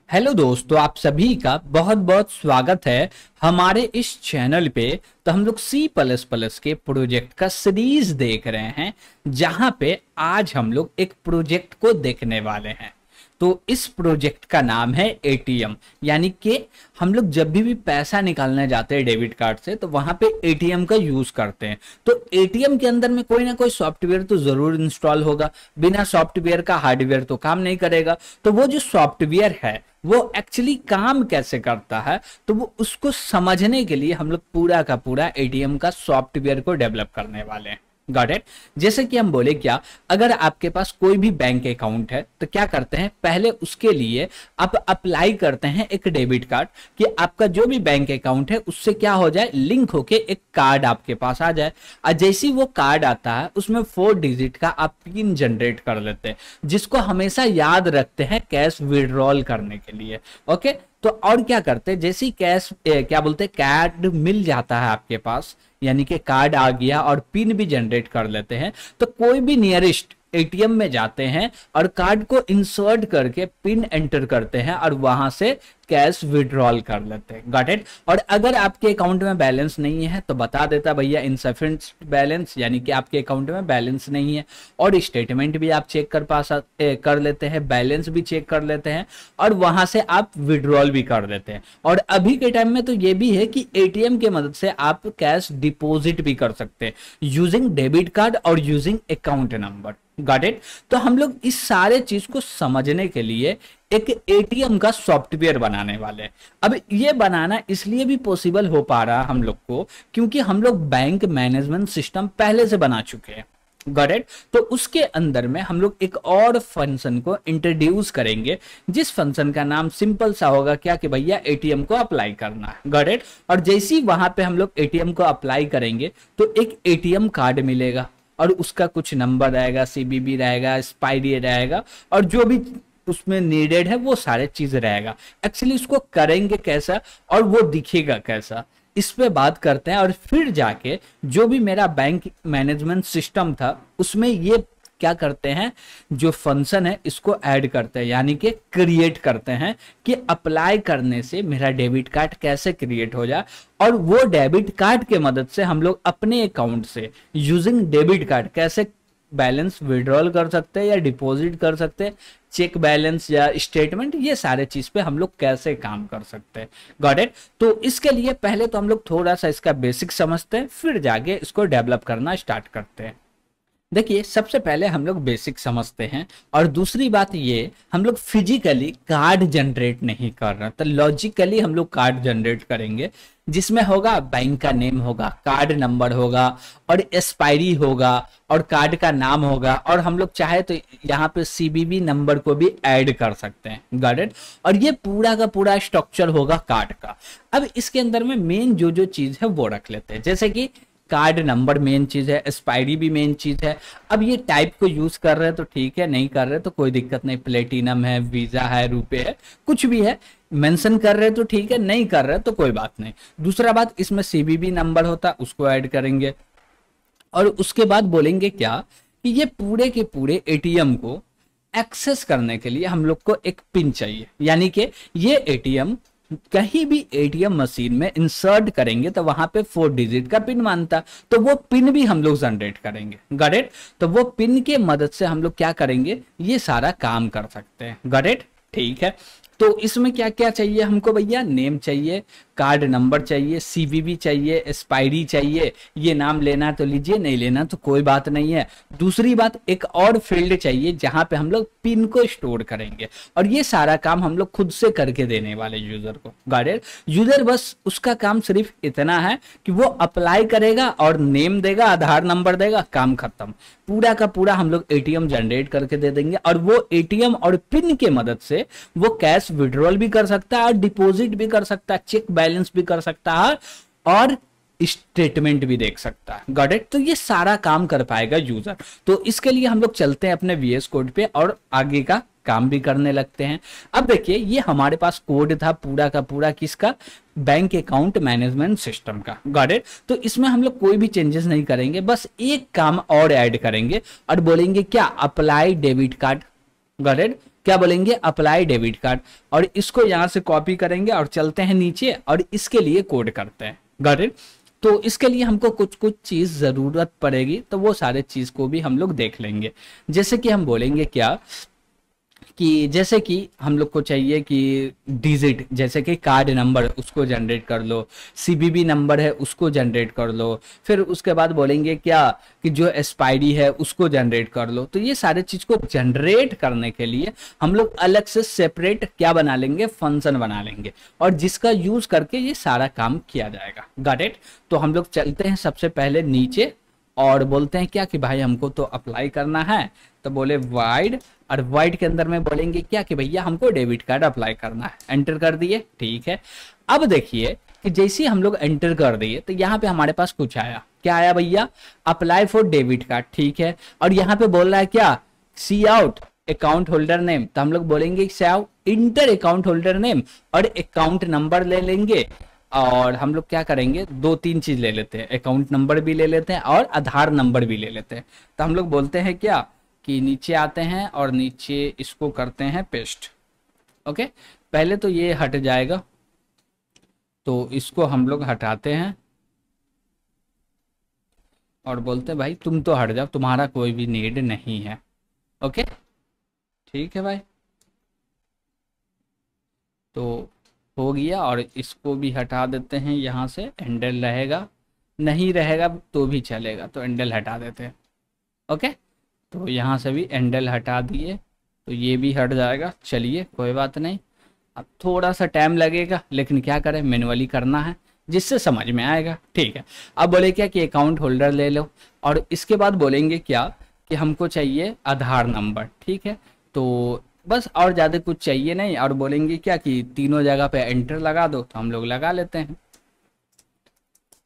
Hello दोस्तों, आप सभी का बहुत बहुत स्वागत है हमारे इस चैनल पे। तो हम लोग सी प्लस प्लस के प्रोजेक्ट का सीरीज देख रहे हैं, जहां पे आज हम लोग एक प्रोजेक्ट को देखने वाले हैं। तो इस प्रोजेक्ट का नाम है एटीएम। यानी कि हम लोग जब भी पैसा निकालने जाते हैं डेबिट कार्ड से, तो वहां पे एटीएम का यूज करते हैं। तो एटीएम के अंदर में कोई ना कोई सॉफ्टवेयर तो जरूर इंस्टॉल होगा। बिना सॉफ्टवेयर का हार्डवेयर तो काम नहीं करेगा। तो वो जो सॉफ्टवेयर है वो एक्चुअली काम कैसे करता है, तो वो उसको समझने के लिए हम लोग पूरा का पूरा एटीएम का सॉफ्टवेयर को डेवलप करने वाले हैं। Got it. जैसे कि हम बोले क्या, अगर आपके पास कोई भी बैंक अकाउंट है तो क्या करते हैं, पहले उसके लिए आप अप्लाई करते हैं एक डेबिट कार्ड, कि आपका जो भी बैंक अकाउंट है उससे क्या हो जाए, लिंक होके एक कार्ड आपके पास आ जाए। और जैसे ही वो कार्ड आता है उसमें 4 डिजिट का आप पिन जनरेट कर लेते हैं, जिसको हमेशा याद रखते हैं कैश विड्रॉल करने के लिए। ओके। तो और क्या करते हैं, जैसे ही कैश क्या बोलते हैं, कार्ड मिल जाता है आपके पास, यानी कि कार्ड आ गया और पिन भी जनरेट कर लेते हैं, तो कोई भी नियरेस्ट एटीएम में जाते हैं और कार्ड को इंसर्ट करके पिन एंटर करते हैं और वहां से कैश विड्रॉल कर लेते हैं। Got it. और अगर आपके अकाउंट में बैलेंस नहीं है तो बता देता भैया इनसफिशिएंट बैलेंस, यानी कि आपके अकाउंट में बैलेंस नहीं है। और स्टेटमेंट भी आप चेक कर लेते हैं, बैलेंस भी चेक कर लेते हैं और वहां से आप विड्रॉल भी कर देते हैं। और अभी के टाइम में तो ये भी है कि एटीएम की मदद से आप कैश डिपॉजिट भी कर सकते हैं यूजिंग डेबिट कार्ड और using account number. Got it. तो हम लोग इस सारे चीज को समझने के लिए एक एटीएम का सॉफ्टवेयर बनाने वाले हैं। अब ये बनाना इसलिए भी पॉसिबल हो पा रहा हम लोग को क्योंकि हम लोग बैंक मैनेजमेंट सिस्टम पहले से बना चुके हैं। Got it. तो उसके अंदर में हम लोग एक और फंक्शन को इंट्रोड्यूस करेंगे, जिस फंक्शन का नाम सिंपल सा होगा क्या, कि भैया एटीएम को अप्लाई करना है। Got it. और जैसे ही वहां पे हम लोग एटीएम को अप्लाई करेंगे तो एक एटीएम कार्ड मिलेगा और उसका कुछ नंबर रहेगा, सीबीबी रहेगा, एक्सपायरी रहेगा और जो भी उसमें नीडेड है वो सारे चीज रहेगा। एक्चुअली उसको करेंगे कैसा और वो दिखेगा कैसा, इस पे बात करते हैं। और फिर जाके जो भी मेरा बैंक मैनेजमेंट सिस्टम था उसमें ये क्या करते हैं, जो फंक्शन है इसको ऐड करते हैं, यानी कि क्रिएट करते हैं कि अप्लाई करने से मेरा डेबिट कार्ड कैसे क्रिएट हो जाए। और वो डेबिट कार्ड के मदद से हम लोग अपने अकाउंट से यूजिंग डेबिट कार्ड कैसे बैलेंस विड्रॉल कर सकते हैं या डिपॉजिट कर सकते हैं, चेक बैलेंस या स्टेटमेंट, ये सारे चीज पे हम लोग कैसे काम कर सकते हैं। Got it. तो इसके लिए पहले तो हम लोग थोड़ा सा इसका बेसिक समझते हैं, फिर जाके इसको डेवलप करना स्टार्ट करते हैं। देखिए, सबसे पहले हम लोग बेसिक समझते हैं और दूसरी बात ये, हम लोग फिजिकली कार्ड जनरेट नहीं कर रहे, तो लॉजिकली हम लोग कार्ड जनरेट करेंगे, जिसमें होगा बैंक का नेम होगा, कार्ड नंबर होगा और एक्सपायरी होगा और कार्ड का नाम होगा। और हम लोग चाहे तो यहाँ पे सीबीबी नंबर को भी ऐड कर सकते हैं। Got it. और ये पूरा का पूरा स्ट्रक्चर होगा कार्ड का। अब इसके अंदर में मेन जो जो चीज है वो रख लेते हैं, जैसे कि कार्ड नंबर मेन चीज है, एक्सपायरी भी मेन चीज है। अब ये टाइप को यूज कर रहे हैं तो ठीक है, नहीं कर रहे तो कोई दिक्कत नहीं, प्लेटिनम है, वीजा है, रुपए है, कुछ भी है, मेंशन कर रहे तो ठीक है, नहीं कर रहे तो कोई बात नहीं। दूसरा बात, इसमें सीबीबी नंबर होता उसको ऐड करेंगे। और उसके बाद बोलेंगे क्या, कि ये पूरे के पूरे एटीएम को एक्सेस करने के लिए हम लोग को एक पिन चाहिए, यानी कि ये एटीएम कहीं भी एटीएम मशीन में इंसर्ट करेंगे तो वहां पे 4 डिजिट का पिन मांगता, तो वो पिन भी हम लोग जनरेट करेंगे। Got it. तो वो पिन के मदद से हम लोग क्या करेंगे, ये सारा काम कर सकते हैं। Got it. ठीक है। तो इसमें क्या क्या चाहिए हमको भैया, नेम चाहिए, कार्ड नंबर चाहिए, सीवीवी चाहिए, एक्सपायरी चाहिए। ये नाम लेना तो लीजिए, नहीं लेना तो कोई बात नहीं है। दूसरी बात, एक और फील्ड चाहिए जहां पे हम लोग पिन को स्टोर करेंगे और ये सारा काम हम लोग खुद से करके देने वाले यूजर को। गाइडेड यूजर बस उसका काम सिर्फ इतना है कि वो अप्लाई करेगा और नेम देगा, आधार नंबर देगा, काम खत्म। पूरा का पूरा हम लोग एटीएम जनरेट करके दे देंगे और वो एटीएम और पिन के मदद से वो कैश विड्रॉल भी कर सकता है और डिपॉजिट भी कर सकता है, चेक बैलेंस भी कर सकता है और स्टेटमेंट भी देख सकता है। Got it. तो ये सारा काम कर पाएगा यूजर। तो इसके लिए हम लोग चलते हैं अपने वीएस कोड पे और आगे का काम भी करने लगते हैं। अब देखिए, ये हमारे पास कोड था पूरा का पूरा किसका, बैंक अकाउंट मैनेजमेंट सिस्टम का। Got it. तो इसमें हम लोग कोई भी चेंजेस नहीं करेंगे, बस एक काम और ऐड करेंगे और बोलेंगे क्या, apply debit card. Got it. क्या बोलेंगे, अप्लाई डेबिट कार्ड, और इसको यहाँ से कॉपी करेंगे और चलते हैं नीचे और इसके लिए कोड करते हैं। Got it. तो इसके लिए हमको कुछ कुछ चीज जरूरत पड़ेगी, तो वो सारे चीज को भी हम लोग देख लेंगे। जैसे कि हम बोलेंगे क्या कि जैसे कि हम लोग को चाहिए कि डिजिट, जैसे कि कार्ड नंबर उसको जनरेट कर लो, सीबीबी नंबर है उसको जनरेट कर लो, फिर उसके बाद बोलेंगे क्या कि जो एक्सपायरी है उसको जनरेट कर लो। तो ये सारे चीज को जनरेट करने के लिए हम लोग अलग से सेपरेट क्या बना लेंगे, फंक्शन बना लेंगे, और जिसका यूज करके ये सारा काम किया जाएगा। Got it. तो हम लोग चलते हैं सबसे पहले नीचे और बोलते हैं क्या कि भाई हमको तो अप्लाई करना है, तो बोले वाइड, और वाइड के अंदर में बोलेंगे क्या कि भैया हमको डेबिट कार्ड अप्लाई करना है। एंटर कर दिए, ठीक है। अब देखिए कि जैसे हम लोग एंटर कर दिए तो यहाँ पे हमारे पास कुछ आया, क्या आया भैया, अप्लाई फॉर डेबिट कार्ड, ठीक है। और यहाँ पे बोल रहा है क्या, सी आउट अकाउंट होल्डर नेम, तो हम लोग बोलेंगे इंटर अकाउंट होल्डर नेम और अकाउंट नंबर ले लेंगे। और हम लोग क्या करेंगे, दो तीन चीज ले लेते हैं, अकाउंट नंबर भी ले लेते हैं और आधार नंबर भी ले लेते हैं। तो हम लोग बोलते हैं क्या कि नीचे आते हैं और नीचे इसको करते हैं पेस्ट। ओके, पहले तो ये हट जाएगा, तो इसको हम लोग हटाते हैं और बोलते हैं भाई तुम तो हट जाओ, तुम्हारा कोई भी नीड नहीं है। ओके, ठीक है भाई, तो हो गया। और इसको भी हटा देते हैं यहाँ से, हैंडल रहेगा, नहीं रहेगा तो भी चलेगा, तो हैंडल हटा देते हैं। ओके, तो यहाँ से भी हैंडल हटा दिए, तो ये भी हट जाएगा। चलिए कोई बात नहीं, अब थोड़ा सा टाइम लगेगा, लेकिन क्या करें, मैनुअली करना है, जिससे समझ में आएगा। ठीक है, अब बोले क्या कि अकाउंट होल्डर ले लो, और इसके बाद बोलेंगे क्या कि हमको चाहिए आधार नंबर, ठीक है। तो बस और ज़्यादा कुछ चाहिए नहीं, और बोलेंगे क्या कि तीनों जगह पे एंटर लगा दो, तो हम लोग लगा लेते हैं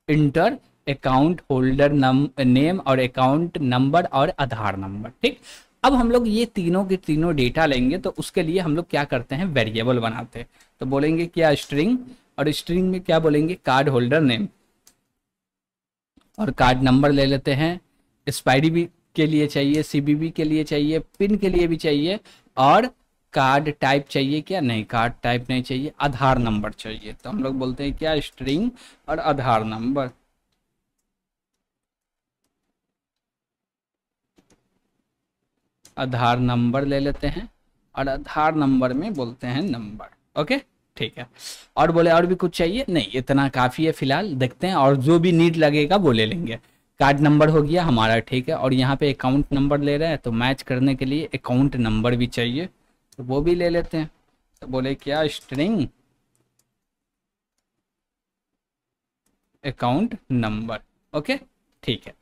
इंटर अकाउंट होल्डर नेम और अकाउंट नंबर और आधार नंबर। ठीक, अब हम लोग ये तीनों के तीनों डेटा लेंगे, तो उसके लिए हम लोग क्या करते हैं, वेरिएबल बनाते हैं। तो बोलेंगे क्या स्ट्रिंग, और स्ट्रिंग में क्या बोलेंगे, कार्ड होल्डर नेम और कार्ड नंबर ले लेते हैं। एक्सपायरी भी के लिए चाहिए, सीबीबी के लिए चाहिए, पिन के लिए भी चाहिए, और कार्ड टाइप चाहिए क्या, नहीं कार्ड टाइप नहीं चाहिए, आधार नंबर चाहिए। तो हम लोग बोलते हैं क्या स्ट्रिंग और आधार नंबर। आधार नंबर ले लेते हैं, और आधार नंबर में बोलते हैं नंबर। ओके, ठीक है। और बोले और भी कुछ चाहिए, नहीं इतना काफ़ी है फिलहाल, देखते हैं और जो भी नीड लगेगा वो ले लेंगे। कार्ड नंबर हो गया हमारा, ठीक है। और यहाँ पे अकाउंट नंबर ले रहे हैं, तो मैच करने के लिए अकाउंट नंबर भी चाहिए, तो वो भी ले लेते हैं। तो बोले क्या स्ट्रिंग अकाउंट नंबर। ओके, ठीक है।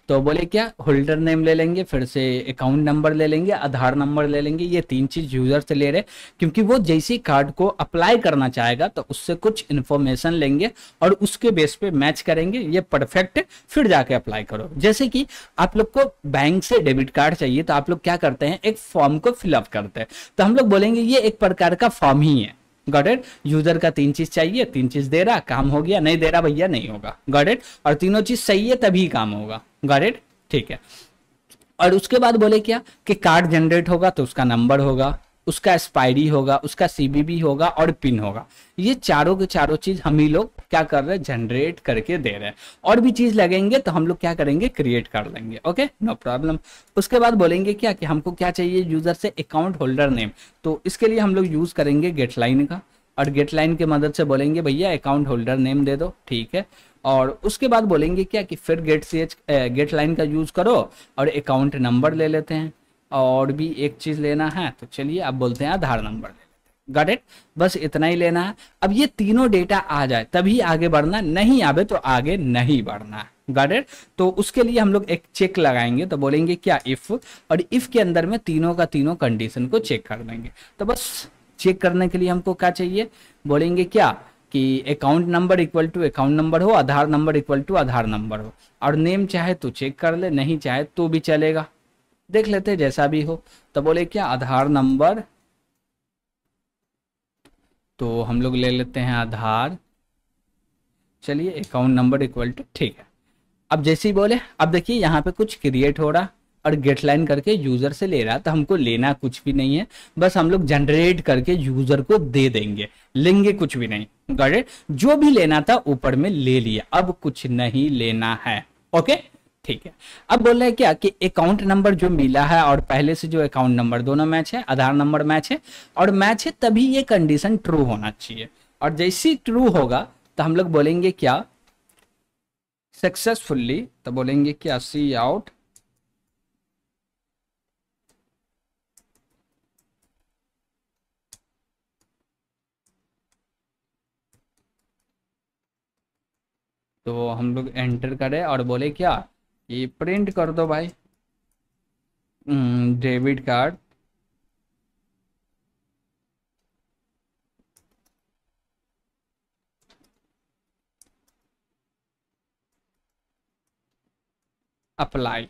तो बोले क्या होल्डर नेम ले लेंगे, फिर से अकाउंट नंबर ले लेंगे, आधार नंबर ले लेंगे। ये तीन चीज यूजर से ले रहे, क्योंकि वो जैसे ही कार्ड को अप्लाई करना चाहेगा तो उससे कुछ इन्फॉर्मेशन लेंगे और उसके बेस पे मैच करेंगे, ये परफेक्ट, फिर जाके अप्लाई करो। जैसे कि आप लोग को बैंक से डेबिट कार्ड चाहिए, तो आप लोग क्या करते हैं, एक फॉर्म को फिलअप करते हैं। तो हम लोग बोलेंगे ये एक प्रकार का फॉर्म ही है। Got it. यूजर का तीन चीज चाहिए, तीन चीज दे रहा, काम हो गया, नहीं दे रहा भैया नहीं होगा। Got it. और तीनों चीज सही है तभी काम होगा। गॉट इट, ठीक है। और उसके बाद बोले क्या कि कार्ड जनरेट होगा तो उसका नंबर होगा, उसका एक्सपायरी होगा, उसका सीबीबी होगा और पिन होगा। ये चारों के चारों चीज हम ही लोग क्या कर रहे हैं, जनरेट करके दे रहे हैं। और भी चीज लगेंगे तो हम लोग क्या करेंगे, क्रिएट कर लेंगे। Okay, no problem. उसके बाद बोलेंगे क्या कि हमको क्या चाहिए यूजर से, अकाउंट होल्डर नेम। तो इसके लिए हम लोग यूज करेंगे गेट लाइन का, और गेट लाइन की मदद से बोलेंगे भैया अकाउंट होल्डर नेम दे दो, ठीक है। और उसके बाद बोलेंगे क्या कि फिर गेट लाइन का यूज करो और अकाउंट नंबर ले लेते हैं। और भी एक चीज लेना है, तो चलिए अब बोलते हैं आधार नंबर ले लेते हैं। गॉट इट, बस इतना ही लेना है। अब ये तीनों डेटा आ जाए तभी आगे बढ़ना, नहीं आवे तो आगे नहीं बढ़ना है। Got it. तो उसके लिए हम लोग एक चेक लगाएंगे, तो बोलेंगे क्या इफ, और इफ के अंदर में तीनों का तीनों कंडीशन को चेक कर देंगे। तो बस चेक करने के लिए हमको क्या चाहिए, बोलेंगे क्या कि account number equal to account number हो, Aadhaar number equal to Aadhaar number हो, और नेम चाहे तो चेक कर ले, नहीं चाहे तो भी चलेगा, देख लेते हैं जैसा भी हो। तो बोले क्या आधार नंबर, तो हम लोग ले लेते हैं आधार, चलिए अकाउंट नंबर इक्वल टू, ठीक है। अब जैसे ही बोले, अब देखिए यहाँ पे कुछ क्रिएट हो रहा, और गेट लाइन करके यूजर से ले रहा है, तो हमको लेना कुछ भी नहीं है, बस हम लोग जनरेट करके यूजर को दे देंगे, लेंगे कुछ भी नहीं। Got it? जो भी लेना था ऊपर में ले लिया, अब कुछ नहीं लेना है। ओके, ठीक है। अब बोल रहे हैं क्या कि अकाउंट नंबर जो मिला है और पहले से जो अकाउंट नंबर दोनों मैच है, आधार नंबर मैच है और मैच है, तभी ये कंडीशन ट्रू होना चाहिए। और जैसी ट्रू होगा तो हम लोग बोलेंगे क्या, सक्सेसफुली, तो बोलेंगे क्या, सी आउट तो हम लोग एंटर करें और बोले क्या, ये प्रिंट कर दो भाई debit card apply.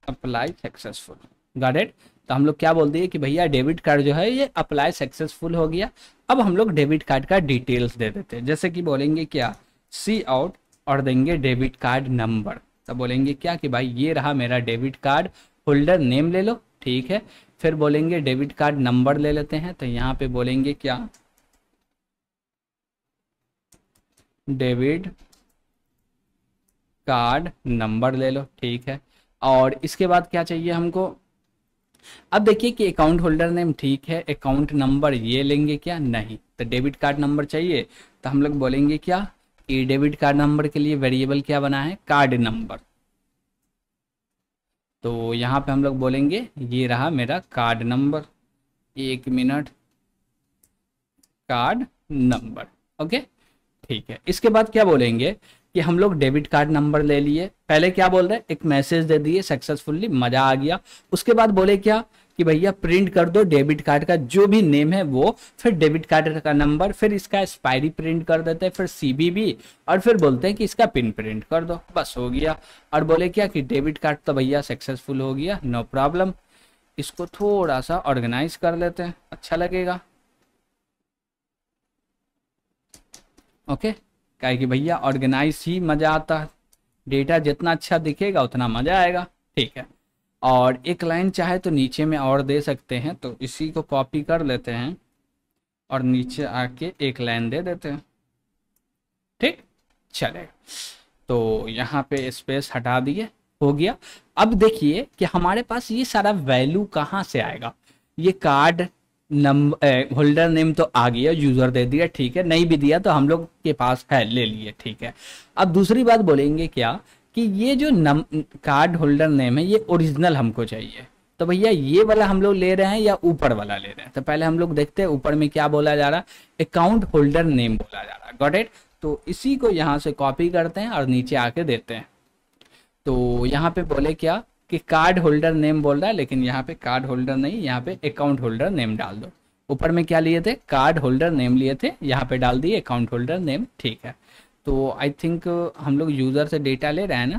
Apply successful. Got it? तो हम लोग क्या बोल दिए कि भैया डेबिट कार्ड जो है ये अप्लाई सक्सेसफुल हो गया। अब हम लोग डेबिट कार्ड का डिटेल्स दे देते हैं, जैसे कि बोलेंगे क्या, सी आउट और देंगे डेबिट कार्ड नंबर। तो बोलेंगे क्या कि भाई ये रहा मेरा डेबिट कार्ड, होल्डर नेम ले लो, ठीक है। फिर बोलेंगे डेबिट कार्ड नंबर ले लेते हैं, तो यहाँ पे बोलेंगे क्या, डेबिट कार्ड नंबर ले लो, ठीक है। और इसके बाद क्या चाहिए हमको, अब देखिए कि अकाउंट होल्डर नेम ठीक है, अकाउंट नंबर ये लेंगे क्या, नहीं, तो डेबिट कार्ड नंबर चाहिए। तो हम लोग बोलेंगे क्या कि डेबिट कार्ड नंबर के लिए वेरिएबल क्या बना है, कार्ड नंबर। तो यहाँ पे हम लोग बोलेंगे ये रहा मेरा card number, 1 minute, card number. Okay, ठीक है। इसके बाद क्या बोलेंगे कि हम लोग डेबिट कार्ड नंबर ले लिए, पहले क्या बोल रहे हैं, एक मैसेज दे दिए सक्सेसफुली, मजा आ गया। उसके बाद बोले क्या कि भैया प्रिंट कर दो डेबिट कार्ड का जो भी नेम है वो, फिर डेबिट कार्ड का नंबर, फिर इसका एक्सपायरी प्रिंट कर देते हैं, फिर सीबीबी, और फिर बोलते हैं कि इसका पिन प्रिंट कर दो, बस हो गया। और बोले क्या कि डेबिट कार्ड तो भैया सक्सेसफुल हो गया, नो प्रॉब्लम। इसको थोड़ा सा ऑर्गेनाइज कर लेते हैं, अच्छा लगेगा। ओके, काहे कि भैया ऑर्गेनाइज ही मजा आता है, डेटा जितना अच्छा दिखेगा उतना मजा आएगा, ठीक है। और एक लाइन चाहे तो नीचे में और दे सकते हैं, तो इसी को कॉपी कर लेते हैं और नीचे आके एक लाइन दे देते हैं, ठीक चलेगा। तो यहाँ पे स्पेस हटा दिए, हो गया। अब देखिए कि हमारे पास ये सारा वैल्यू कहाँ से आएगा, ये कार्ड नंबर होल्डर नेम तो आ गया, यूजर दे दिया, ठीक है, नहीं भी दिया तो हम लोग के पास है, ले लिए, ठीक है। अब दूसरी बात बोलेंगे क्या कि ये जो कार्ड होल्डर नेम है ये ओरिजिनल हमको चाहिए, तो भैया ये वाला हम लोग ले रहे हैं या ऊपर वाला ले रहे हैं, तो पहले हम लोग देखते हैं ऊपर में क्या बोला जा रहा है, अकाउंट होल्डर नेम बोला जा रहा है। Got it? तो इसी को यहाँ से कॉपी करते हैं और नीचे आके देते हैं। तो यहाँ पे बोले क्या कि कार्ड होल्डर नेम बोल रहा है, लेकिन यहाँ पे कार्ड होल्डर नहीं, यहाँ पे अकाउंट होल्डर नेम डाल दो। ऊपर में क्या लिए थे, कार्ड होल्डर नेम लिए थे, यहाँ पे डाल दिए अकाउंट होल्डर नेम, ठीक है। तो आई थिंक हम लोग यूज़र से डेटा ले रहे हैं ना,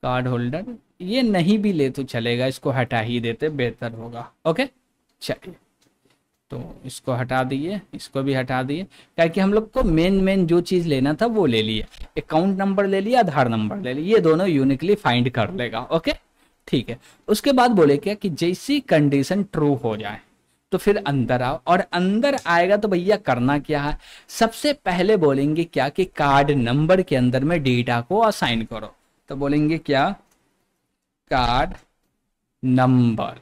कार्ड होल्डर, ये नहीं भी ले तो चलेगा, इसको हटा ही देते बेहतर होगा। ओके, चलिए, तो इसको हटा दिए, इसको भी हटा दिए, क्योंकि हम लोग को मेन जो चीज़ लेना था वो ले लिया, अकाउंट नंबर ले लिया, आधार नंबर ले लिया, ये दोनों यूनिकली फाइंड कर लेगा। ओके, ठीक है। उसके बाद बोले क्या कि जैसी कंडीशन ट्रू हो जाए तो फिर अंदर आओ, और अंदर आएगा तो भैया करना क्या है, सबसे पहले बोलेंगे क्या कि कार्ड नंबर के अंदर में डेटा को असाइन करो। तो बोलेंगे क्या, कार्ड नंबर,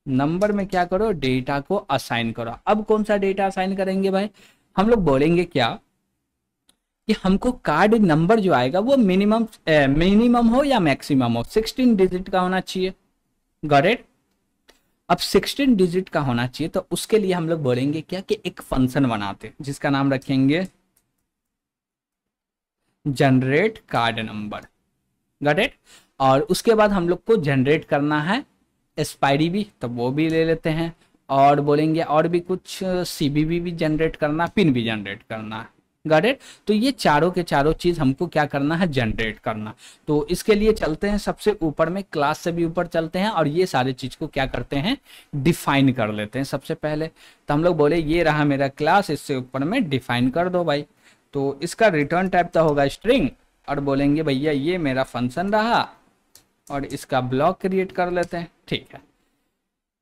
नंबर में क्या करो, डेटा को असाइन करो। अब कौन सा डेटा असाइन करेंगे भाई, हम लोग बोलेंगे क्या कि हमको कार्ड नंबर जो आएगा वो मिनिमम हो या मैक्सिमम हो, 16 डिजिट का होना चाहिए। Got it? अब 16 डिजिट का होना चाहिए, तो उसके लिए हम लोग बोलेंगे क्या कि एक फंक्शन बनाते जिसका नाम रखेंगे generate card number. Got it? और उसके बाद हम लोग को जनरेट करना है एक्सपायरी भी, तो वो भी ले लेते हैं, और बोलेंगे और भी कुछ सीबीबी भी जनरेट करना, पिन भी जनरेट करना है। Got it. तो ये चारों के चारों चीज हमको क्या करना है, जनरेट करना। तो इसके लिए चलते हैं सबसे ऊपर में, क्लास से भी ऊपर चलते हैं और ये सारे चीज को क्या करते हैं, डिफाइन कर लेते हैं सबसे पहले। तो हम लोग बोले ये रहा मेरा क्लास, इससे ऊपर में डिफाइन कर दो भाई। तो इसका रिटर्न टाइप तो होगा स्ट्रिंग, और बोलेंगे भैया ये मेरा फंक्शन रहा, और इसका ब्लॉक क्रिएट कर लेते हैं, ठीक है।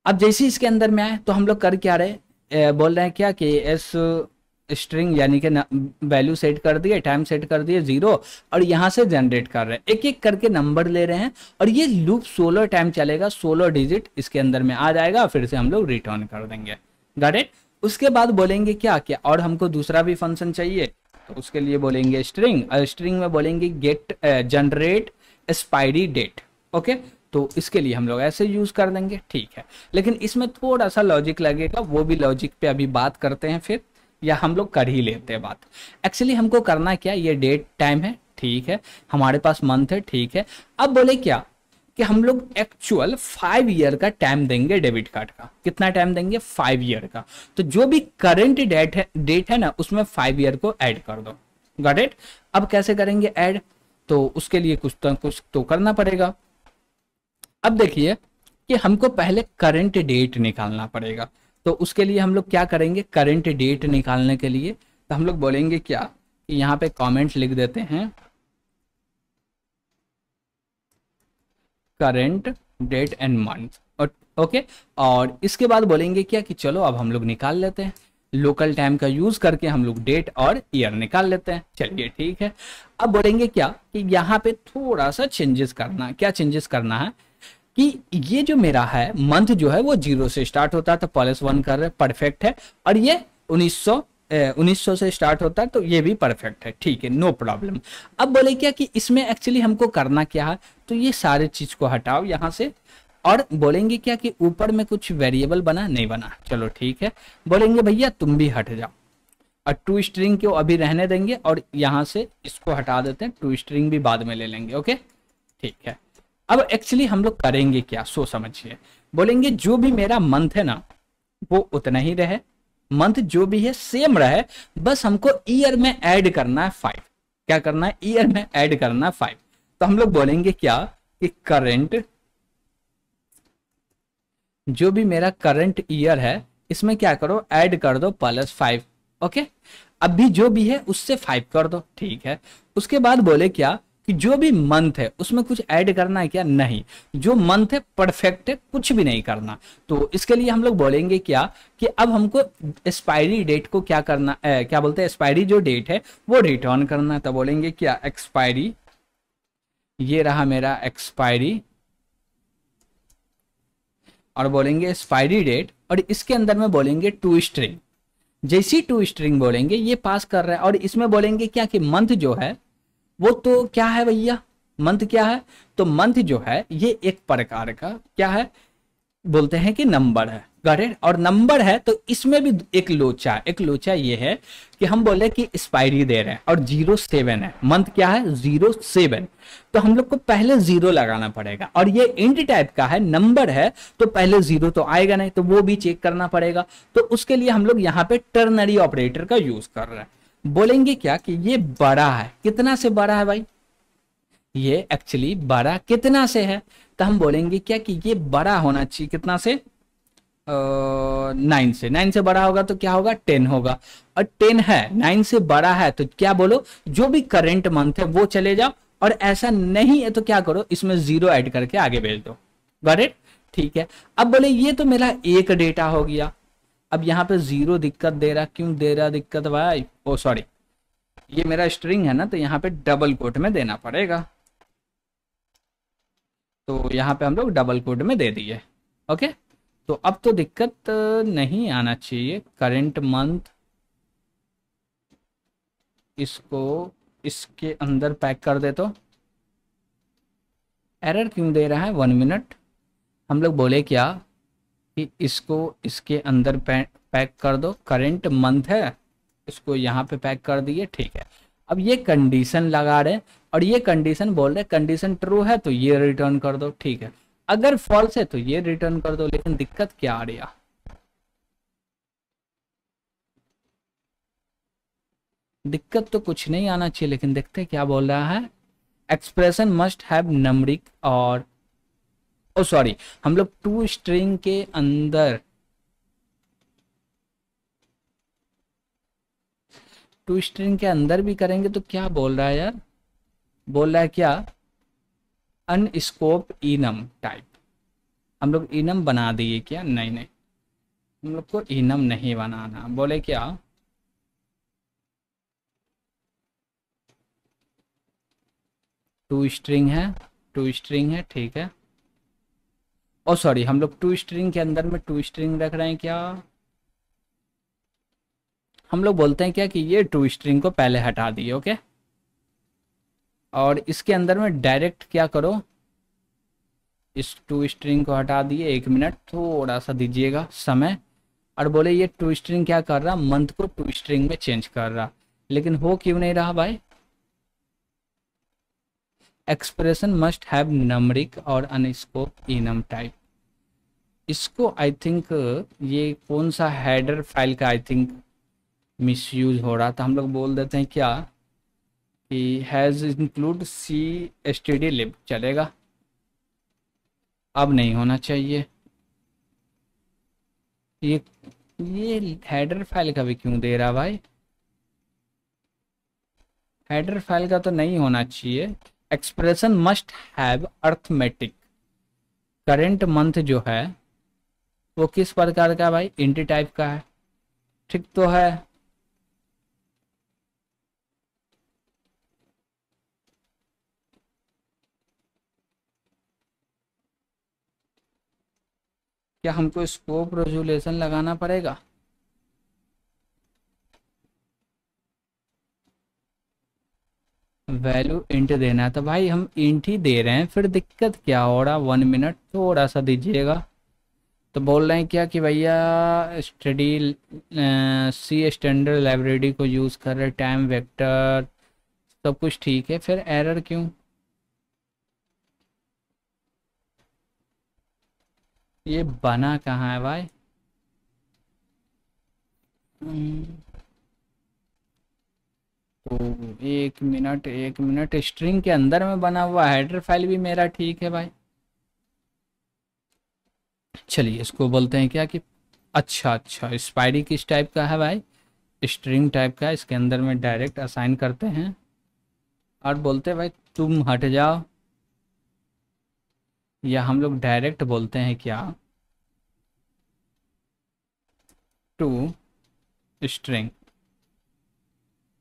अब जैसे इसके अंदर में आए तो हम लोग कर क्या रहे, बोल रहे हैं क्या कि एस स्ट्रिंग यानी कि वैल्यू सेट कर दिए, टाइम सेट कर दिए 0, और यहाँ से जनरेट कर रहे हैं, एक एक करके नंबर ले रहे हैं, और ये लूप 16 टाइम चलेगा, 16 डिजिट इसके अंदर में आ जाएगा, फिर से हम लोग रिटर्न कर देंगे, गॉट इट। उसके बाद बोलेंगे क्या क्या, और हमको दूसरा भी फंक्शन चाहिए, तो उसके लिए बोलेंगे स्ट्रिंग, और स्ट्रिंग में बोलेंगे get generate expiry date, okay. तो इसके लिए हम लोग ऐसे यूज कर देंगे, ठीक है। लेकिन इसमें थोड़ा सा लॉजिक लगेगा, वो भी लॉजिक पे अभी बात करते हैं फिर, या हम लोग कर ही लेते हैं बात। एक्चुअली हमको करना क्या, ये डेट टाइम है, ठीक है, हमारे पास मंथ है, ठीक है। अब बोले क्या कि हम लोग एक्चुअल 5 ईयर का टाइम देंगे डेबिट कार्ड का। कितना टाइम देंगे, 5 ईयर का। तो जो भी करंट डेट है ना, उसमें 5 ईयर को ऐड कर दो, गॉट इट। अब कैसे करेंगे ऐड, तो उसके लिए कुछ तो करना पड़ेगा। अब देखिए कि हमको पहले करंट डेट निकालना पड़ेगा, तो उसके लिए हम लोग क्या करेंगे, करंट डेट निकालने के लिए तो हम लोग बोलेंगे क्या कि यहाँ पे कमेंट लिख देते हैं current date and month, okay. और इसके बाद बोलेंगे क्या कि चलो अब हम लोग निकाल लेते हैं, लोकल टाइम का यूज करके हम लोग डेट और ईयर निकाल लेते हैं, चलिए ठीक है। अब बोलेंगे क्या कि यहाँ पे थोड़ा सा चेंजेस करना, क्या चेंजेस करना है कि ये जो मेरा है मंथ जो है वो 0 से स्टार्ट होता है, तो +1 कर रहे, परफेक्ट है। और ये 1900 से स्टार्ट होता है, तो ये भी परफेक्ट है, ठीक है, नो प्रॉब्लम। अब बोले क्या कि इसमें एक्चुअली हमको करना क्या है, तो ये सारे चीज को हटाओ यहाँ से, और बोलेंगे क्या कि ऊपर में कुछ वेरिएबल बना नहीं बना, चलो ठीक है। बोलेंगे भैया तुम भी हट जाओ, और टू स्ट्रिंग को अभी रहने देंगे, और यहाँ से इसको हटा देते हैं, टू स्ट्रिंग भी बाद में ले लेंगे, ओके ठीक है। अब एक्चुअली हम लोग करेंगे क्या, सो समझिए। बोलेंगे जो भी मेरा मंथ है ना वो उतना ही रहे, मंथ जो भी है सेम रहे, बस हमको ईयर में ऐड करना है 5। क्या करना है, ईयर में ऐड करना है 5। तो हम लोग बोलेंगे क्या कि करंट, जो भी मेरा करंट ईयर है इसमें क्या करो, ऐड कर दो +5, ओके। अभी जो भी है उससे 5 कर दो, ठीक है। उसके बाद बोले क्या कि जो भी मंथ है उसमें कुछ ऐड करना है क्या, नहीं, जो मंथ है परफेक्ट है, कुछ भी नहीं करना। तो इसके लिए हम लोग बोलेंगे क्या कि अब हमको एक्सपायरी डेट को क्या करना, क्या बोलते हैं, एक्सपायरी जो डेट है वो रिटर्न करना है। तो बोलेंगे क्या एक्सपायरी, ये रहा मेरा एक्सपायरी, और बोलेंगे एक्सपायरी डेट, और इसके अंदर में बोलेंगे टू स्ट्रिंग। जैसी टू स्ट्रिंग बोलेंगे ये पास कर रहा है, और इसमें बोलेंगे क्या कि मंथ जो है वो तो क्या है भैया, मंथ क्या है, तो मंथ जो है ये एक प्रकार का क्या है, बोलते हैं कि नंबर है, गॉट इट। और नंबर है तो इसमें भी एक लोचा, एक लोचा ये है कि हम बोले कि एक्सपायरी दे रहे हैं और 07 है, मंथ क्या है 07, तो हम लोग को पहले 0 लगाना पड़ेगा, और ये इंट टाइप का है, नंबर है तो पहले 0 तो आएगा नहीं, तो वो भी चेक करना पड़ेगा। तो उसके लिए हम लोग यहाँ पे टर्नरी ऑपरेटर का यूज कर रहे हैं। बोलेंगे क्या कि ये बड़ा है, कितना से बड़ा है भाई, ये एक्चुअली बड़ा कितना से है, तो हम बोलेंगे क्या कि ये बड़ा होना चाहिए कितना से, 9 से। 9 से बड़ा होगा तो क्या होगा, 10 होगा, और 10 है, 9 से बड़ा है तो क्या बोलो, जो भी करेंट मंथ है वो चले जाओ, और ऐसा नहीं है तो क्या करो, इसमें 0 ऐड करके आगे भेज दो, गॉट इट, ठीक है। अब बोले ये तो मेरा एक डेटा हो गया, अब यहाँ पे 0 दिक्कत दे रहा, क्यों दे रहा दिक्कत भाई, ओ सॉरी, ये मेरा स्ट्रिंग है ना, तो यहाँ पे डबल कोट में देना पड़ेगा, तो यहाँ पे हम लोग डबल कोट में दे दिए, ओके। तो अब तो दिक्कत नहीं आना चाहिए, करेंट मंथ, इसको इसके अंदर पैक कर दे, तो एरर क्यों दे रहा है, 1 मिनट। हम लोग बोले क्या कि इसको इसके अंदर पैक कर दो, करेंट मंथ है, इसको यहाँ पे पैक कर दिए, ठीक है। अब ये कंडीशन लगा रहे, और ये कंडीशन बोल रहे कंडीशन ट्रू है तो ये रिटर्न कर दो, ठीक है, अगर फॉल्स है तो ये रिटर्न कर दो। लेकिन दिक्कत क्या आ रही है, दिक्कत तो कुछ नहीं आना चाहिए, लेकिन देखते हैं क्या बोल रहा है। एक्सप्रेशन मस्ट हैव नंबरिक और ओ सॉरी, हम लोग टू स्ट्रिंग के अंदर, टू स्ट्रिंग के अंदर भी करेंगे तो क्या बोल रहा है यार, बोल रहा है क्या, अनस्कोप इनम टाइप। हम लोग इनम बना दिए क्या, नहीं नहीं, हम लोग को इनम नहीं बनाना। बोले क्या, टू स्ट्रिंग है, टू स्ट्रिंग है, ठीक है। ओ सॉरी, हम लोग टू स्ट्रिंग के अंदर में टू स्ट्रिंग रख रहे हैं क्या, हम लोग बोलते हैं क्या कि ये टू स्ट्रिंग को पहले हटा दिए, ओके। और इसके अंदर में डायरेक्ट क्या करो, इस टू स्ट्रिंग को हटा दिए, 1 मिनट थोड़ा सा दीजिएगा समय। और बोले ये टू स्ट्रिंग क्या कर रहा, मंथ को टू स्ट्रिंग में चेंज कर रहा, लेकिन हो क्यों नहीं रहा भाई। एक्सप्रेशन मस्ट हैव नंबरिक और अनस्कोप इनम टाइप। इसको आई थिंक ये कौन सा हेडर फाइल का आई थिंक मिसयूज हो रहा था। हम लोग बोल देते हैं क्या कि hash include C std lib, चलेगा। अब नहीं होना चाहिए ये हेडर फाइल का भी क्यों दे रहा भाई, हेडर फाइल का तो नहीं होना चाहिए। Expression must have arithmetic, current month जो है वो किस प्रकार का भाई, इंट टाइप का है, ठीक तो है। क्या हमको स्कोप रेजोल्यूशन लगाना पड़ेगा, वैल्यू इंट देना है तो भाई हम इंट ही दे रहे हैं, फिर दिक्कत क्या हो रहा। 1 मिनट थोड़ा सा दीजिएगा। तो बोल रहे हैं क्या कि भैया स्टडी सी स्टैंडर्ड लाइब्रेरी को यूज़ कर रहे, टाइम वेक्टर सब कुछ ठीक है, फिर एरर क्यों। ये बना कहाँ है भाई, तो 1 मिनट 1 मिनट, स्ट्रिंग के अंदर में बना हुआ, हेडर फाइल भी मेरा ठीक है भाई। चलिए इसको बोलते हैं क्या कि अच्छा अच्छा, स्पाइडी किस टाइप का है भाई, स्ट्रिंग टाइप का है, इसके अंदर में डायरेक्ट असाइन करते हैं और बोलते हैं भाई तुम हट जाओ, या हम लोग डायरेक्ट बोलते हैं क्या, टू स्ट्रिंग,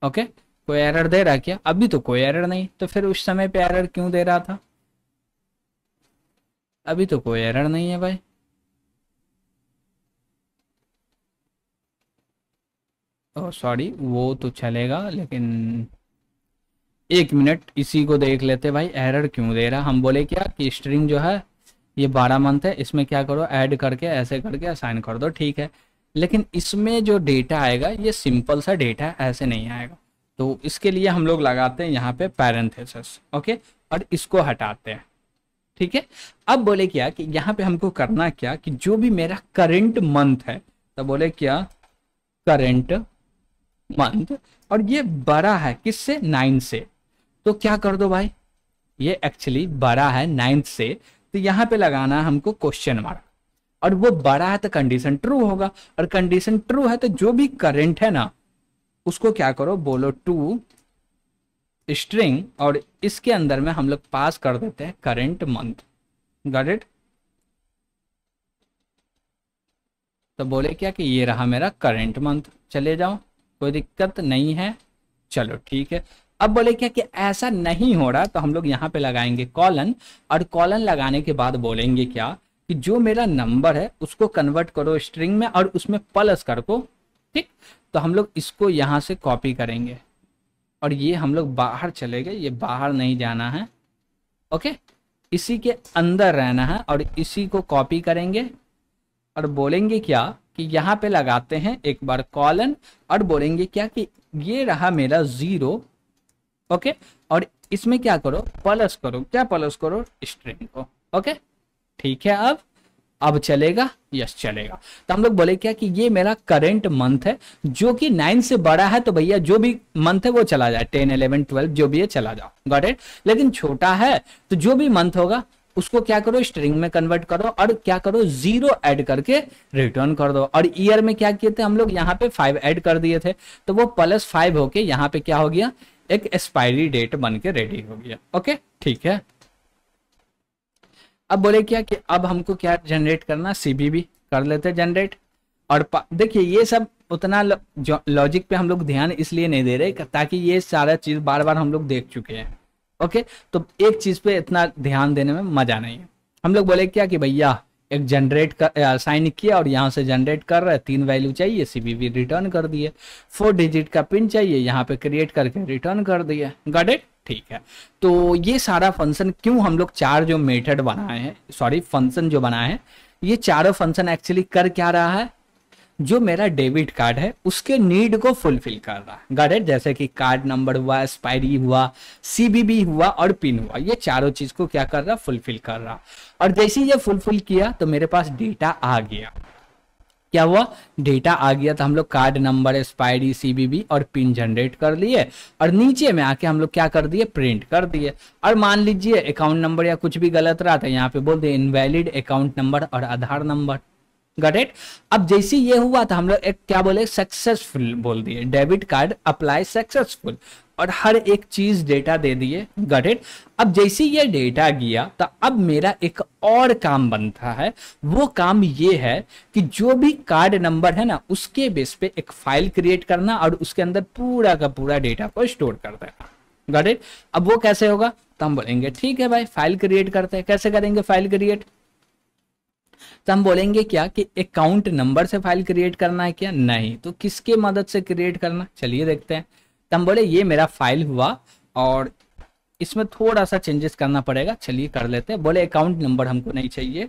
ओके। कोई एरर दे रहा क्या, अभी तो कोई एरर नहीं, तो फिर उस समय पे एरर क्यों दे रहा था, अभी तो कोई एरर नहीं है भाई। ओ सॉरी, वो तो चलेगा, लेकिन 1 मिनट इसी को देख लेते भाई, एरर क्यों दे रहा। हम बोले क्या कि स्ट्रिंग जो है ये 12 मंथ है, इसमें क्या करो ऐड करके ऐसे करके असाइन कर दो, ठीक है। लेकिन इसमें जो डेटा आएगा ये सिंपल सा डेटा है, ऐसे नहीं आएगा। तो इसके लिए हम लोग लगाते हैं यहाँ पे पैरेंथेसिस, ओके, और इसको हटाते हैं, ठीक है। अब बोले क्या कि यहाँ पे हमको करना क्या कि जो भी मेरा करेंट मंथ है, तो बोले क्या करेंट मंथ, और ये बड़ा है किससे, 9 से, तो क्या कर दो भाई, ये एक्चुअली बड़ा है 9 से, तो यहाँ पे लगाना है हमको क्वेश्चन मार्क, और वो बड़ा है तो कंडीशन ट्रू होगा, और कंडीशन ट्रू है तो जो भी करंट है ना उसको क्या करो, बोलो टू स्ट्रिंग, और इसके अंदर में हम लोग पास कर देते हैं करंट मंथ, गॉट इट। तो बोले क्या कि ये रहा मेरा करंट मंथ, चले जाओ, कोई दिक्कत नहीं है, चलो ठीक है। अब बोले क्या कि ऐसा नहीं हो रहा, तो हम लोग यहाँ पे लगाएंगे कॉलन, और कॉलन लगाने के बाद बोलेंगे क्या कि जो मेरा नंबर है उसको कन्वर्ट करो स्ट्रिंग में और उसमें प्लस कर को, ठीक। तो हम लोग इसको यहाँ से कॉपी करेंगे और ये हम लोग बाहर चले गए, ये बाहर नहीं जाना है, ओके, इसी के अंदर रहना है, और इसी को कॉपी करेंगे और बोलेंगे क्या कि यहाँ पे लगाते हैं एक बार कॉलन, और बोलेंगे क्या कि ये रहा मेरा 0, ओके, और इसमें क्या करो प्लस करो, क्या प्लस करो, स्ट्रिंग को, ओके, ठीक है। अब अब चलेगा, यस चलेगा। तो हम लोग बोले क्या कि ये मेरा करंट मंथ है, जो कि 9 से बड़ा है तो भैया जो भी मंथ है वो चला जाए, 10 11 12 जो भी है चला जाओ, गॉट इट। लेकिन छोटा है तो जो भी मंथ होगा उसको क्या करो, स्ट्रिंग में कन्वर्ट करो और क्या करो, 0 ऐड करके रिटर्न कर दो। और ईयर में क्या किए थे हम लोग, यहाँ पे 5 ऐड कर दिए थे, तो वो +5 होके यहाँ पे क्या हो गया, एक एक्सपायरी डेट बन के रेडी हो गया। ओके ठीक है। अब बोले क्या कि अब हमको क्या जनरेट करना, सीबीबी कर लेते जनरेट। और देखिए ये सब उतना लॉजिक पे हम लोग ध्यान इसलिए नहीं दे रहे ताकि ये सारा चीज बार बार हम लोग देख चुके हैं। ओके, तो एक चीज पे इतना ध्यान देने में मजा नहीं है। हम लोग बोले क्या कि भैया एक जनरेट कर साइन किया और यहाँ से जनरेट कर रहा है, 3 वैल्यू चाहिए, सीबीवी रिटर्न कर दिए। 4 डिजिट का पिन चाहिए, यहाँ पे क्रिएट करके रिटर्न कर दिया, गॉट इट। ठीक है, तो ये सारा फंक्शन क्यों हम लोग 4 जो मेथड बनाए हैं, सॉरी फंक्शन जो बनाए हैं, ये चारों फंक्शन एक्चुअली कर क्या रहा है, जो मेरा डेबिट कार्ड है उसके नीड को फुलफिल कर रहा है, गॉट इट। जैसे कि कार्ड नंबर हुआ, एक्सपायरी हुआ, सीबीबी हुआ और पिन हुआ, ये चारों चीज को क्या कर रहा, फुलफिल कर रहा। और जैसे ही ये फुलफिल किया तो मेरे पास डेटा आ गया, क्या हुआ, डेटा आ गया। तो हम लोग कार्ड नंबर, एक्सपायरी, सीबीबी और पिन जनरेट कर लिए और नीचे में आके हम लोग क्या कर दिए, प्रिंट कर दिए। और मान लीजिए अकाउंट नंबर या कुछ भी गलत रहा था, यहाँ पे बोल दिए इनवैलिड अकाउंट नंबर और आधार नंबर, गॉट इट। अब जैसे ये हुआ था हम लोग एक क्या बोले, सक्सेसफुल बोल दिए, डेबिट कार्ड अप्लाई सक्सेसफुल और हर एक चीज डेटा दे दिए, गॉट इट। अब जैसे ये डेटा गया तो अब मेरा एक और काम बनता है, वो काम ये है कि जो भी कार्ड नंबर है ना उसके बेस पे एक फाइल क्रिएट करना और उसके अंदर पूरा का पूरा डेटा को स्टोर कर देना, गॉट इट। अब वो कैसे होगा, तो हम बोलेंगे ठीक है भाई फाइल क्रिएट करते हैं। कैसे करेंगे फाइल क्रिएट, तो हम बोलेंगे क्या कि अकाउंट नंबर से फाइल क्रिएट करना है क्या, नहीं, तो किसके मदद से क्रिएट करना, चलिए देखते हैं। तो हम बोले ये मेरा फाइल हुआ और इसमें थोड़ा सा चेंजेस करना पड़ेगा, चलिए कर लेते हैं। बोले अकाउंट नंबर हमको नहीं चाहिए,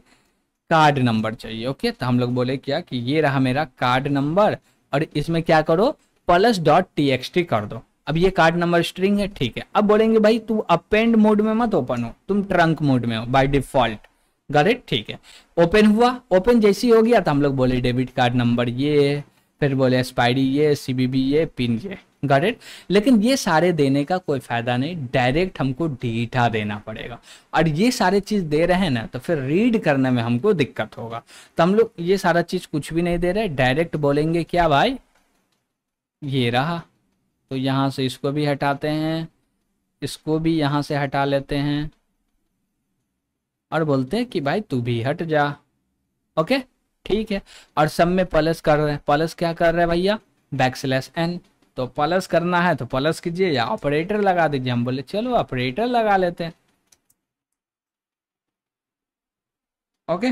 कार्ड नंबर चाहिए। ओके, तो हम लोग बोले क्या कि ये रहा मेरा कार्ड नंबर और इसमें क्या करो, plus.txt कर दो। अब ये कार्ड नंबर स्ट्रिंग है, ठीक है। अब बोलेंगे भाई तू अपेंड मोड में मत ओपन हो, तुम ट्रंक मोड में हो बाय डिफॉल्ट, गॉट इट, ठीक है। ओपन हुआ, ओपन जैसी हो गया तो हम लोग बोले डेबिट कार्ड नंबर ये, फिर बोले एक्सपायरी ये, सीबीबी ये, पिन ये, गॉट इट। लेकिन ये सारे देने का कोई फायदा नहीं, डायरेक्ट हमको डेटा देना पड़ेगा। और ये सारे चीज दे रहे हैं ना तो फिर रीड करने में हमको दिक्कत होगा, तो हम लोग ये सारा चीज कुछ भी नहीं दे रहे, डायरेक्ट बोलेंगे क्या भाई, ये रहा। तो यहाँ से इसको भी हटाते हैं, इसको भी यहाँ से हटा लेते हैं और बोलते हैं कि भाई तू भी हट जा। ओके ठीक है, और सब में प्लस कर रहे हैं। प्लस क्या कर रहे हैं भैया, \n, तो प्लस करना है तो प्लस कीजिए या ऑपरेटर लगा दीजिए। हम बोले चलो ऑपरेटर लगा लेते हैं। ओके,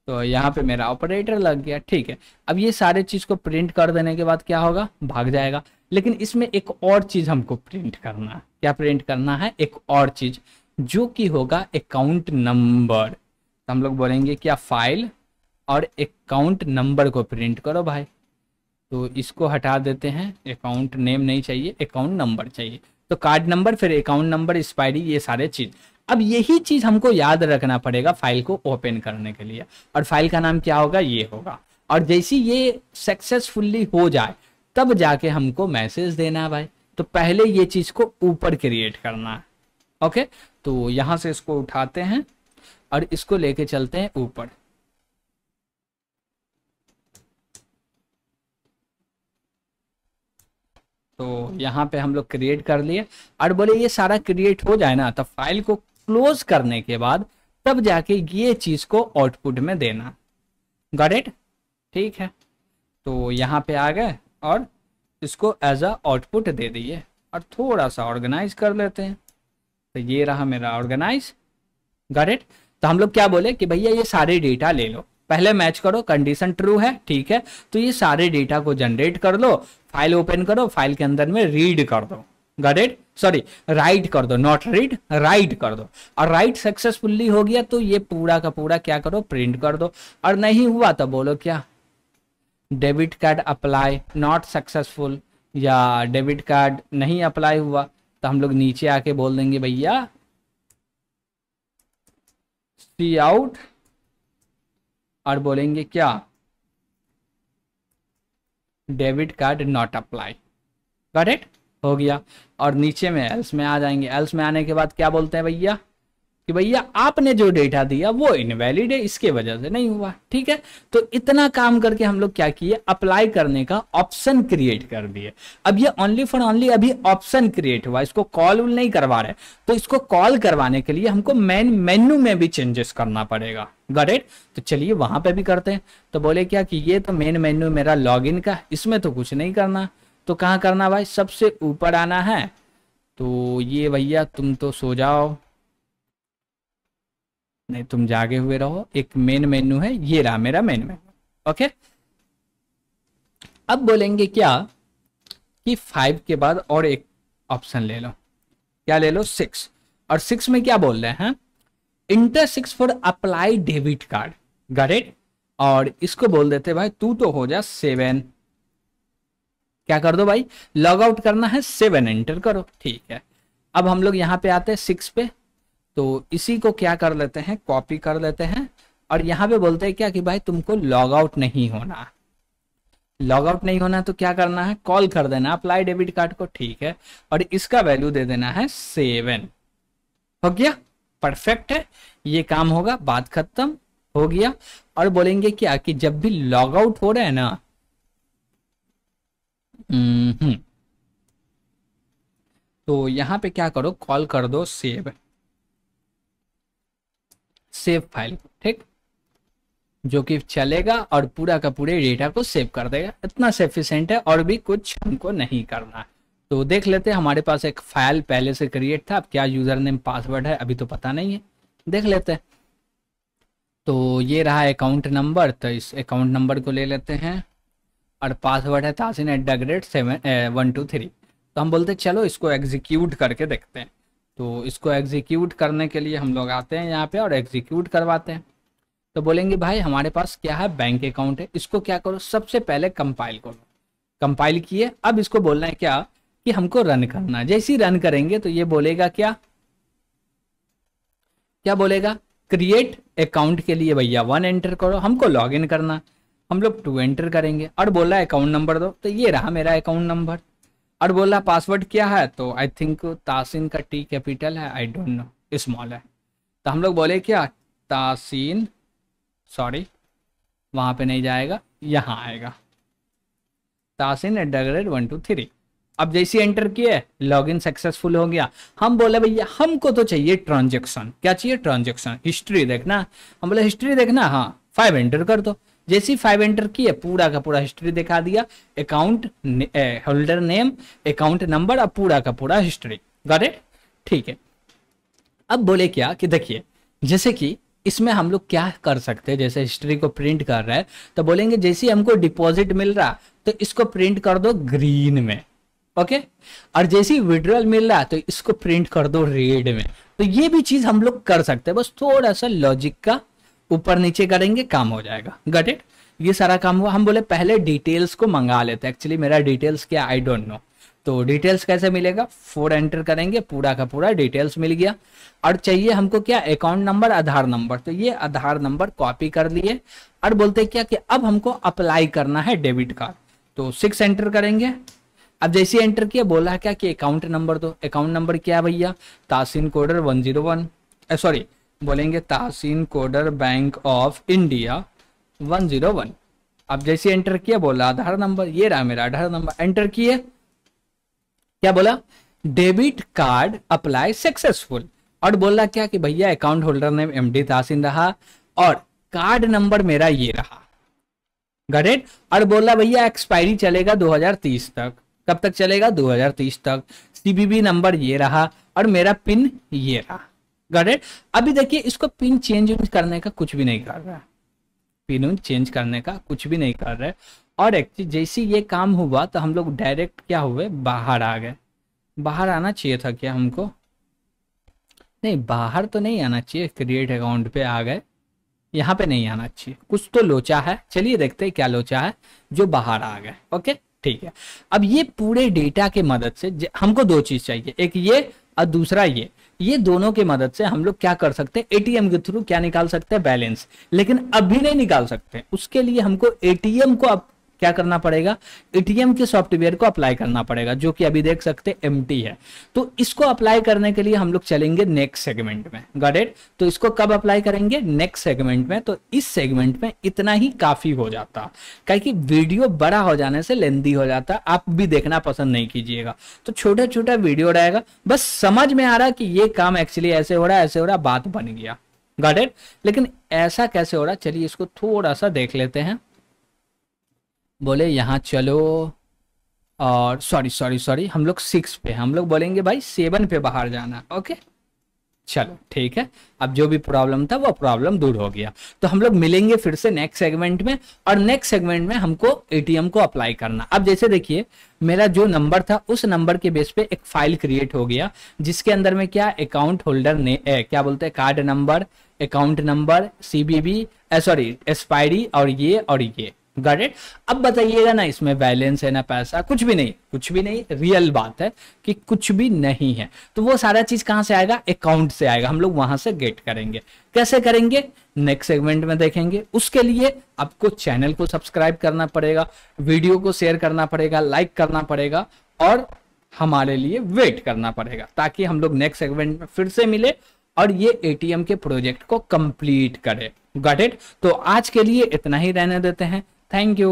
तो यहाँ पे मेरा ऑपरेटर लग गया, ठीक है। अब ये सारे चीज को प्रिंट कर देने के बाद क्या होगा, भाग जाएगा। लेकिन इसमें एक और चीज हमको प्रिंट करना है, क्या प्रिंट करना है, एक और चीज जो कि होगा अकाउंट नंबर। तो हम लोग बोलेंगे क्या, फाइल और अकाउंट नंबर को प्रिंट करो भाई। तो इसको हटा देते हैं, अकाउंट नेम नहीं चाहिए, अकाउंट नंबर चाहिए। तो कार्ड नंबर, फिर अकाउंट नंबर, एक्सपायरी, ये सारे चीज। अब यही चीज हमको याद रखना पड़ेगा फाइल को ओपन करने के लिए, और फाइल का नाम क्या होगा, ये होगा। और जैसे ये सक्सेसफुली हो जाए तब जाके हमको मैसेज देना है भाई। तो पहले ये चीज को ऊपर क्रिएट करना है। ओके, तो यहां से इसको उठाते हैं और इसको लेके चलते हैं ऊपर। तो यहाँ पे हम लोग क्रिएट कर लिए और बोले ये सारा क्रिएट हो जाए ना तो फाइल को क्लोज करने के बाद तब जाके ये चीज को आउटपुट में देना, गॉट इट, ठीक है। तो यहाँ पे आ गए और इसको एज अ आउटपुट दे दिए और थोड़ा सा ऑर्गेनाइज कर लेते हैं। तो ये रहा मेरा ऑर्गेनाइज, गॉट इट। तो हम लोग क्या बोले कि भैया ये सारे डेटा ले लो, पहले मैच करो, कंडीशन ट्रू है, ठीक है। तो ये सारे डेटा को जनरेट कर लो, फाइल ओपन करो, फाइल के अंदर में रीड कर दो, गॉट इट, सॉरी राइट कर दो, नॉट रीड, राइट कर दो। और राइट सक्सेसफुली हो गया तो ये पूरा का पूरा क्या करो, प्रिंट कर दो। और नहीं हुआ तो बोलो क्या, debit card apply not successful, या डेबिट कार्ड नहीं अप्लाई हुआ। तो हम लोग नीचे आके बोल देंगे भैया सी आउट और बोलेंगे क्या, debit card not apply. Got it, हो गया। और नीचे में एल्स में आ जाएंगे। एल्स में आने के बाद क्या बोलते हैं भैया कि भैया आपने जो डेटा दिया वो इनवैलिड है, इसके वजह से नहीं हुआ। ठीक है, तो इतना काम करके हम लोग क्या किए, अप्लाई करने का ऑप्शन क्रिएट कर दिए। अब ये ओनली फॉर ओनली अभी ऑप्शन क्रिएट हुआ, इसको कॉल नहीं करवा रहे, तो इसको कॉल करवाने के लिए हमको मेन मेन्यू में भी चेंजेस करना पड़ेगा। गॉट इट, तो चलिए वहां पे भी करते हैं। तो बोले क्या कि ये तो मेन मेन्यू मेरा लॉगिन का, इसमें तो कुछ नहीं करना, तो कहाँ करना भाई, सबसे ऊपर आना है। तो ये भैया तुम तो सो जाओ, नहीं तुम जागे हुए रहो, एक मेन मेन्यू है, ये रहा मेरा मेन मेन्यू। ओके, अब बोलेंगे क्या कि 5 के बाद और एक ऑप्शन ले लो, क्या ले लो, 6। और 6 में क्या बोल रहे हैं, inter 6 for apply debit card. Got it, और इसको बोल देते भाई तू तो हो जा 7। क्या कर दो भाई, लॉग आउट करना है, 7 एंटर करो। ठीक है, अब हम लोग यहाँ पे आते हैं 6 पे, तो इसी को क्या कर लेते हैं, कॉपी कर लेते हैं। और यहाँ पे बोलते हैं क्या कि भाई तुमको लॉग आउट नहीं होना, लॉग आउट नहीं होना तो क्या करना है, कॉल कर देना अप्लाई डेबिट कार्ड को। ठीक है, और इसका वैल्यू दे देना है 7। हो गया, परफेक्ट है, ये काम होगा, बात खत्म हो गया। और बोलेंगे क्या कि जब भी लॉग आउट हो रहे हैं ना, तो यहां पे क्या करो, कॉल कर दो सेव फाइल। ठीक, जो कि चलेगा और पूरा का पूरे डेटा को सेव कर देगा, इतना सफिशिएंट है, और भी कुछ हमको नहीं करना है। तो देख लेते हैं, हमारे पास एक फाइल पहले से क्रिएट था, अब क्या यूजर नेम पासवर्ड है अभी तो पता नहीं है, देख लेते हैं। तो ये रहा अकाउंट नंबर, तो इस अकाउंट नंबर को ले लेते हैं, और पासवर्ड है tasin@123। तो हम बोलते हैं चलो इसको एग्जीक्यूट करके देखते हैं। तो इसको एग्जीक्यूट करने के लिए हम लोग आते हैं यहाँ पे और एग्जीक्यूट करवाते हैं। तो बोलेंगे भाई हमारे पास क्या है, बैंक अकाउंट है, इसको क्या करो, सबसे पहले कंपाइल करो। कंपाइल किए, अब इसको बोलना है क्या कि हमको रन करना। जैसे ही रन करेंगे तो ये बोलेगा क्या, क्या बोलेगा, क्रिएट अकाउंट के लिए भैया 1 एंटर करो, हमको लॉग इन करना, हम लोग 2 एंटर करेंगे। और बोला अकाउंट नंबर दो, तो ये रहा मेरा अकाउंट नंबर। और बोला पासवर्ड क्या है, तो आई थिंक तासीन का टी कैपिटल है, आई डोंट नो, स्मॉल है। तो हम लोग बोले क्या, तासीन, सॉरी वहां पे नहीं जाएगा, यहाँ आएगा, tasin@123। अब जैसे एंटर किए, लॉगिन सक्सेसफुल हो गया। हम बोले भैया हमको तो चाहिए ट्रांजेक्शन, क्या चाहिए, ट्रांजेक्शन हिस्ट्री देखना। हम बोले हिस्ट्री देखना, हाँ 5 एंटर कर दो। जैसे 5 एंटर किए, पूरा का पूरा हिस्ट्री दिखा दिया, account holder name, account number, अब पूरा का पूरा हिस्ट्री। गॉट इट, ठीक है। अब बोले क्या कि देखिए, जैसे कि इसमें हम लोग क्या कर सकते हैं, जैसे हिस्ट्री को प्रिंट कर रहा है, तो बोलेंगे जैसे हमको डिपॉजिट मिल रहा तो इसको प्रिंट कर दो ग्रीन में। ओके, और जैसे ही विड्रॉल मिल रहा तो इसको प्रिंट कर दो रेड में। तो ये भी चीज हम लोग कर सकते हैं, बस थोड़ा सा लॉजिक का ऊपर नीचे करेंगे, काम हो जाएगा। गॉट इट, ये सारा काम हुआ। हम बोले पहले डिटेल्स को मंगा लेते हैं, एक्चुअली मेरा डिटेल्स क्या आई डोंट नो। तो डिटेल्स कैसे मिलेगा, 4 एंटर करेंगे, पूरा का पूरा डिटेल्स मिल गया। और चाहिए हमको क्या, अकाउंट नंबर, आधार नंबर, तो ये आधार नंबर कॉपी कर लिए। और बोलते क्या कि अब हमको अप्लाई करना है डेबिट कार्ड, तो 6 एंटर करेंगे। अब जैसे एंटर किया, बोला क्या कि अकाउंट नंबर दो। अकाउंट नंबर क्या है भैया, तासीन कोडर 101, सॉरी बोलेंगे Taseen coder bank of India 101। अब जैसे एंटर किया, बोला आधार नंबर, ये रहा मेरा आधार नंबर, एंटर किए, क्या बोला, डेबिट कार्ड अप्लाई सक्सेसफुल। और बोला क्या कि भैया account holder name MD Taseen रहा, और कार्ड नंबर मेरा ये रहा। गॉट इट, और बोला भैया एक्सपायरी चलेगा 2030 तक। कब तक चलेगा, 2030 तक। सीबीबी नंबर ये रहा, और मेरा पिन ये रहा। गॉट इट, अभी देखिए इसको पिन चेंज करने का कुछ भी नहीं कर रहा है, पिन चेंज करने का कुछ भी नहीं कर रहे। और एक्चुअली जैसे ये काम हुआ तो हम लोग डायरेक्ट क्या हुए, बाहर आ गए। बाहर आना चाहिए था क्या हमको, नहीं बाहर तो नहीं आना चाहिए, क्रिएट अकाउंट पे आ गए, यहाँ पे नहीं आना चाहिए, कुछ तो लोचा है। चलिए देखते हैं क्या लोचा है जो बाहर आ गए। ओके ठीक है, अब ये पूरे डेटा के मदद से हमको 2 चीज चाहिए, एक ये और दूसरा ये। ये दोनों की मदद से हम लोग क्या कर सकते हैं, एटीएम के थ्रू क्या निकाल सकते हैं, बैलेंस। लेकिन अभी नहीं निकाल सकते, उसके लिए हमको एटीएम को अब क्या करना पड़ेगा, एटीएम के सॉफ्टवेयर को अप्लाई करना पड़ेगा, जो कि अभी देख सकते हैं एम्प्टी है। तो इसको अप्लाई करने के लिए हम लोग चलेंगे नेक्स्ट सेगमेंट में, गॉट इट। तो इसको कब अप्लाई करेंगे, नेक्स्ट सेगमेंट में। तो इस सेगमेंट में इतना ही काफी हो जाता, क्योंकि वीडियो बड़ा हो जाने से लेंदी हो जाता, आप भी देखना पसंद नहीं कीजिएगा। तो छोटा छोटा वीडियो रहेगा, बस समझ में आ रहा कि ये काम एक्चुअली ऐसे हो रहा है, ऐसे हो रहा, बात बन गया, गॉट इट। लेकिन ऐसा कैसे हो रहा, चलिए इसको थोड़ा सा देख लेते हैं। बोले यहाँ चलो, और सॉरी हम लोग 6 पे, हम लोग बोलेंगे भाई 7 पे बाहर जाना, ओके चलो ठीक है। अब जो भी प्रॉब्लम था वो प्रॉब्लम दूर हो गया। तो हम लोग मिलेंगे फिर से नेक्स्ट सेगमेंट में, और नेक्स्ट सेगमेंट में हमको एटीएम को अप्लाई करना। अब जैसे देखिए मेरा जो नंबर था उस नंबर के बेस पे एक फाइल क्रिएट हो गया, जिसके अंदर में क्या अकाउंट होल्डर ने क्या बोलते हैं, card number, account number, CVV sorry expiry, और ये गॉट इट। अब बताइएगा ना, इसमें बैलेंस है ना पैसा, कुछ भी नहीं, कुछ भी नहीं। रियल बात है कि कुछ भी नहीं है। तो वो सारा चीज कहां से आएगा, अकाउंट से आएगा, हम लोग वहां से गेट करेंगे। कैसे करेंगे, नेक्स्ट सेगमेंट में देखेंगे। उसके लिए आपको चैनल को सब्सक्राइब करना पड़ेगा, वीडियो को शेयर करना पड़ेगा, लाइक करना पड़ेगा, और हमारे लिए वेट करना पड़ेगा, ताकि हम लोग नेक्स्ट सेगमेंट में फिर से मिले और ये एटीएम के प्रोजेक्ट को कंप्लीट करें, गॉट इट। तो आज के लिए इतना ही रहने देते हैं। Thank you.